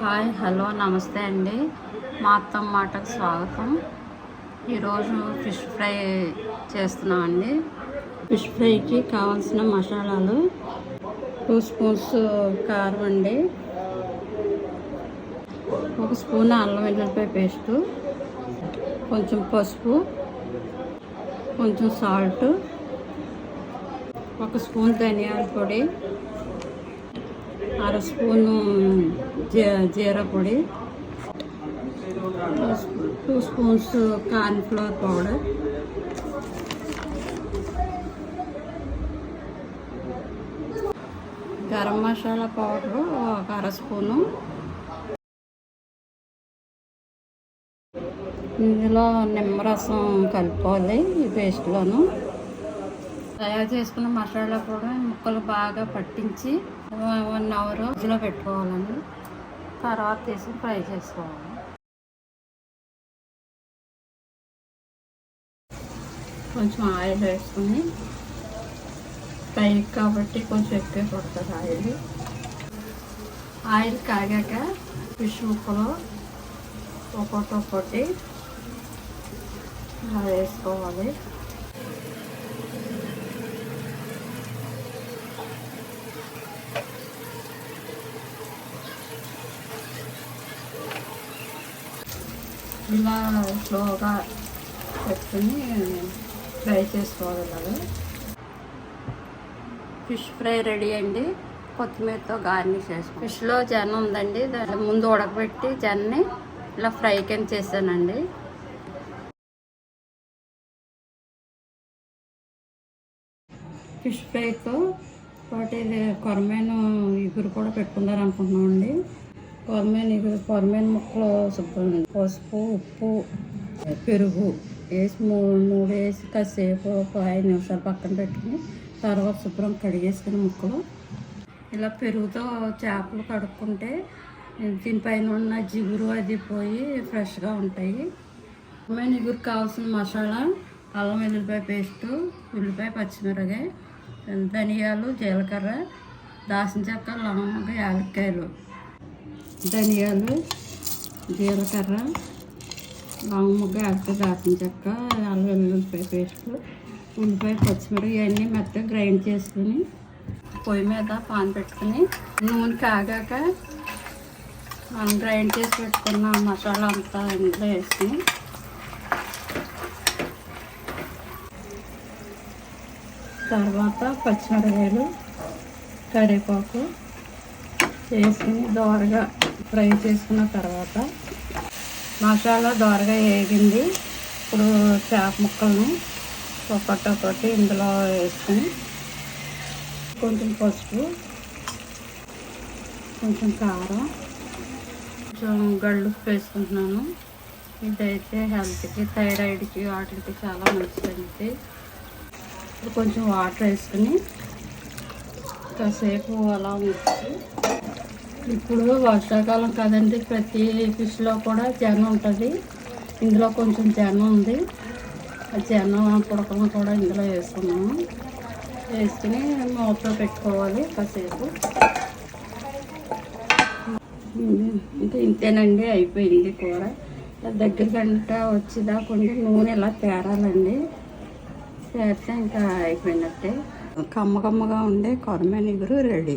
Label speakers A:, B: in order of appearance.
A: Hi hello నమస్తే అండి. మా అత్తమ్మ మాటకు స్వాగతం. ఈరోజు ఫిష్ ఫ్రై చేస్తున్నామండి. ఫిష్ ఫ్రైకి కావాల్సిన మసాలాలు 2 స్పూన్స్ కారం అండి, 1 స్పూన్ అల్లం వెల్లుల్లిపాయ పేస్టు, కొంచెం పసుపు, కొంచెం సాల్ట్, 1 స్పూన్ ధనియాల పొడి, 1/2 స్పూను జీరా పొడి, 2 spoons cornflour powder, garam masala powder 1/2 spoon. ఇందులో నిమ్మరసం కలుపుకోవాలి. ఈ పేస్ట్లోను తయారు చేసుకున్న మసాలా కూడా ముక్కలు బాగా పట్టించి 1 అవర్ ఫ్రిడ్జ్లో పెట్టుకోవాలండి. తర్వాత తీసి ఫ్రై చేసుకోవాలి. కొంచెం ఆయిల్ వేసుకుని, ఫ్రై కాబట్టి కొంచెం ఎక్కువ పడుతుంది ఆయిల్ కాగాక ఫిష్ ముక్కలు ఒక్కొక్కటి ఇలా వేసుకోవాలి. ఇలా స్లోగా పెట్టుకుని ఫ్రై చేసుకోవాలి. అలాగే ఫిష్ ఫ్రై రెడీ అండి. కొత్తిమీరతో గార్నిష్ చేసి, ఫిష్లో జెన్ ఉందండి, దాని ముందు ఉడకబెట్టి జెన్ని ఇలా ఫ్రై కింద చేశానండి. ఫిష్ ఫ్రైతో పాటు ఇది కొరమేను ఇగురు కూడా పెట్టుకున్నారు అనుకుంటున్నామండి. కొరమేను ముక్కలు శుభ్రం పసుపు, ఉప్పు, పెరుగు వేసి మూడు వేసి కాసేపు 5 నిమిషాలు పక్కన పెట్టుకుని తర్వాత శుభ్రం కడిగేసుకుని ముక్కలు ఇలా పెరుగుతో చేపలు కడుక్కుంటే దీనిపైన ఉన్న జిగురు అది పోయి ఫ్రెష్గా ఉంటాయి. కొరమేను ఇగురు కావాల్సిన మసాలా అల్లం వెల్లుల్లిపాయ పేస్టు, ఉల్లిపాయ, పచ్చిమిరపకాయ, ధనియాలు, జీలకర్ర, దాల్చిన చెక్క, లవంగ, యాలక్కాయలు, ధనియాలు, జీలకర్ర, లవంగ, యాలక్కాయ, దాల్చిన చెక్క, అల్లం వెల్లుల్లిపాయ పేస్టు, ఉల్లిపాయ, పచ్చిమిరపకాయ ఇవన్నీ మెత్తగా గ్రైండ్ చేసుకుని పొయ్యి మీద పాన్ పెట్టుకుని నూనె కాగాక మనం గ్రైండ్ చేసి పెట్టుకున్న మసాలా అంతా ఇందులో వేసుకుని తర్వాత పచ్చిమిరపకాయలు, కరివేపాకు వేసుకుని దోరగా ఫ్రై చేసుకున్న తర్వాత మసాలా దోరగా వేగింది. ఇప్పుడు చేప ముక్కలను ఒక్కొక్కటి ఇందులో వేసుకుని కొంచెం పసుపు, కొంచెం కారం, కొంచెం గళ్ళుప్పు వేసుకుంటున్నాను. ఇదైతే హెల్త్కి, థైరాయిడ్కి వాటికి చాలా మంచిదండి. ఇప్పుడు కొంచెం వాటర్ వేసుకుని కాసేపు అలా ఉంచి, ఇప్పుడు వర్షాకాలం కదండి, ప్రతి ఫిష్లో కూడా జెన్ ఉంటుంది. ఇందులో కొంచెం జెన్ ఉంది. ఆ జెన్ పుడకలను కూడా ఇందులో వేసుకున్నాము. వేసుకుని మూతలో పెట్టుకోవాలి కాసేపు. ఇంకా ఇంతేనండి, అయిపోయింది కూర. దగ్గర గంట వచ్చేదాకుండి నూనె ఇలా తేరాలండి. చేస్తే ఇంకా అయిపోయినట్టే. కమ్మగా ఉండే కొరమేను ఇగురు రెడీ.